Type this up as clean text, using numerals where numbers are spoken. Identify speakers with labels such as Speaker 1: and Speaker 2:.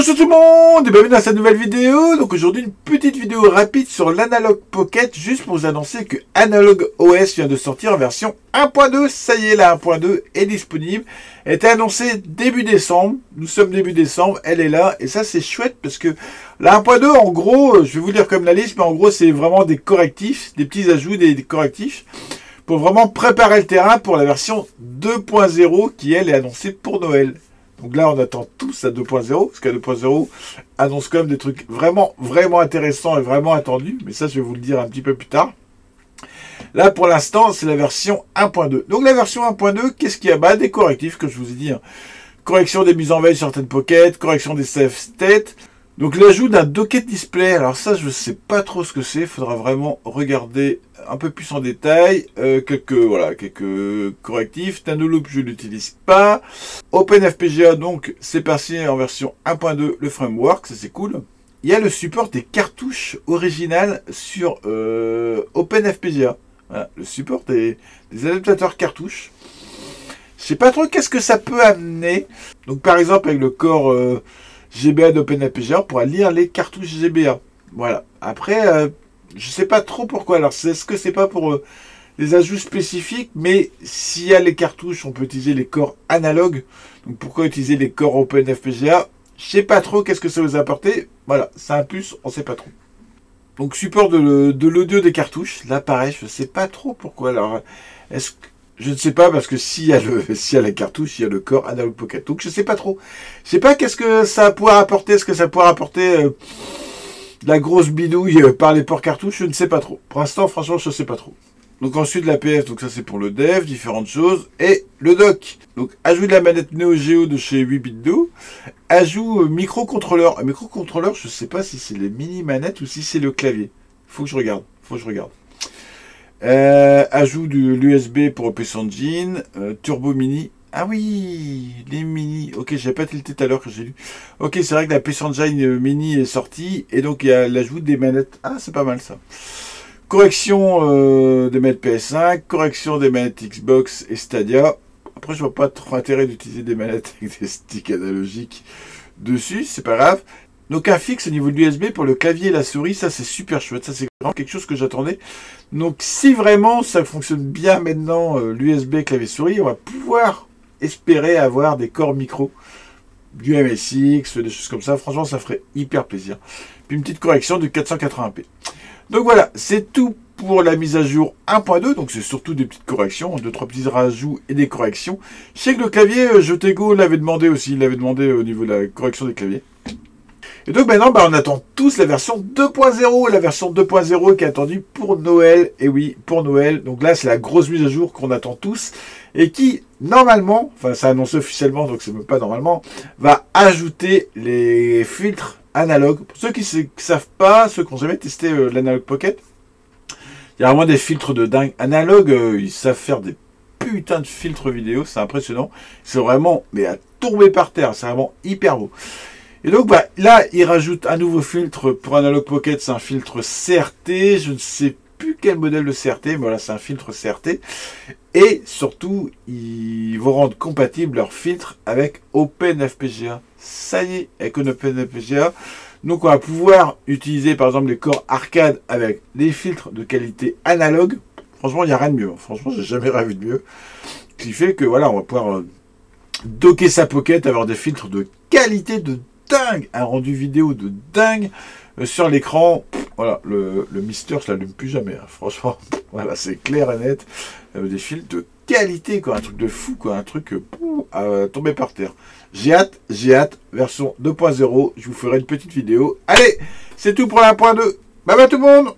Speaker 1: Bonjour tout le monde et bienvenue dans cette nouvelle vidéo. Donc aujourd'hui une petite vidéo rapide sur l'Analog Pocket, juste pour vous annoncer que Analog OS vient de sortir en version 1.2. Ça y est, la 1.2 est disponible. Elle a été annoncée début décembre. Nous sommes début décembre, elle est là. Et ça c'est chouette parce que la 1.2 en gros, je vais vous lire comme la liste, mais en gros c'est vraiment des correctifs, des petits ajouts, des correctifs pour vraiment préparer le terrain pour la version 2.0 qui elle est annoncée pour Noël. Donc là, on attend tous à 2.0, parce qu'à 2.0 annonce quand même des trucs vraiment intéressants et vraiment attendus. Mais ça, je vais vous le dire un petit peu plus tard. Là, pour l'instant, c'est la version 1.2. Donc la version 1.2, qu'est-ce qu'il y a? Bah, des correctifs, que je vous ai dit. Correction des mises en veille sur certaines pockets, correction des save states. Donc l'ajout d'un docket display. Alors ça, je ne sais pas trop ce que c'est. Il faudra vraiment regarder un peu plus en détail. Quelques correctifs. Tanoloop, je ne l'utilise pas. OpenFPGA, donc c'est passé en version 1.2 le framework. Ça c'est cool. Il y a le support des cartouches originales sur OpenFPGA. Voilà, le support des adaptateurs cartouches. Je sais pas trop qu'est-ce que ça peut amener. Donc par exemple avec le corps GBA d'OpenFPGA, on pourra lire les cartouches GBA. Voilà. Après, je sais pas trop pourquoi. Alors est-ce que c'est pas pour les ajouts spécifiques, mais s'il y a les cartouches, on peut utiliser les corps analogues. Donc pourquoi utiliser les corps OpenFPGA? Je sais pas trop qu'est-ce que ça vous a apporté. Voilà, c'est un plus, on sait pas trop. Donc support de l'audio des cartouches. Là pareil, je sais pas trop pourquoi. Alors est-ce que je ne sais pas, parce que s'il y a la cartouche, il y a le corps Analog Pocket. Donc je sais pas trop. Je sais pas qu'est-ce que ça pourra apporter. Est-ce que ça pourra apporter la grosse bidouille par les ports cartouches? Je ne sais pas trop. Pour l'instant, franchement, je ne sais pas trop. Donc ensuite l'APF, donc ça c'est pour le dev, différentes choses. Et le dock. Donc ajout de la manette Neo Geo de chez 8BitDo. Ajout microcontrôleur. Un microcontrôleur, je ne sais pas si c'est les mini manettes ou si c'est le clavier. Faut que je regarde. Ajout de l'USB pour PC Engine, Turbo Mini. Ah oui, les mini. Ok, j'avais pas tilté tout à l'heure que j'ai lu. Ok, c'est vrai que la PC Engine Mini est sortie et donc il y a l'ajout des manettes. Ah, c'est pas mal ça. Correction des manettes PS5, correction des manettes Xbox et Stadia. Après, je vois pas trop intérêt d'utiliser des manettes avec des sticks analogiques dessus, c'est pas grave. Donc un fixe au niveau de l'USB pour le clavier et la souris, ça c'est super chouette, ça c'est vraiment quelque chose que j'attendais. Donc si vraiment ça fonctionne bien maintenant, l'USB clavier souris, on va pouvoir espérer avoir des corps micro, du MSX, des choses comme ça. Franchement, ça ferait hyper plaisir. Puis une petite correction du 480p. Donc voilà, c'est tout pour la mise à jour 1.2. Donc c'est surtout des petites corrections, 2-3 petits rajouts et des corrections. Je sais que le clavier, Jotego l'avait demandé aussi, il l'avait demandé au niveau de la correction des claviers. Et donc maintenant, on attend tous la version 2.0. La version 2.0 qui est attendue pour Noël. Et oui, pour Noël. Donc là, c'est la grosse mise à jour qu'on attend tous. Et qui, normalement, enfin ça annonce officiellement, donc c'est même pas normalement, va ajouter les filtres analogues. Pour ceux qui ne savent pas, ceux qui n'ont jamais testé l'Analog Pocket, il y a vraiment des filtres de dingue. Analogue, ils savent faire des putains de filtres vidéo. C'est impressionnant. C'est vraiment, mais à tomber par terre. C'est vraiment hyper beau. Et donc là, il rajoute un nouveau filtre pour Analog Pocket, c'est un filtre CRT, je ne sais plus quel modèle de CRT, mais voilà, c'est un filtre CRT. Et surtout, ils vont rendre compatible leur filtre avec OpenFPGA. Ça y est, avec OpenFPGA. Donc on va pouvoir utiliser par exemple les corps arcade avec des filtres de qualité analogue. Franchement, il n'y a rien de mieux. Franchement, j'ai jamais vu de mieux. Ce qui fait que voilà, on va pouvoir docker sa pocket, avoir des filtres de qualité de dingue, un rendu vidéo de dingue sur l'écran. Voilà, le Mister, je l'allume plus jamais. Franchement, voilà, c'est clair et net. Des filtres de qualité, quoi, un truc de fou, quoi, un truc à tomber par terre. J'ai hâte. Version 2.0. Je vous ferai une petite vidéo. Allez, c'est tout pour la 1.2. Bye bye tout le monde.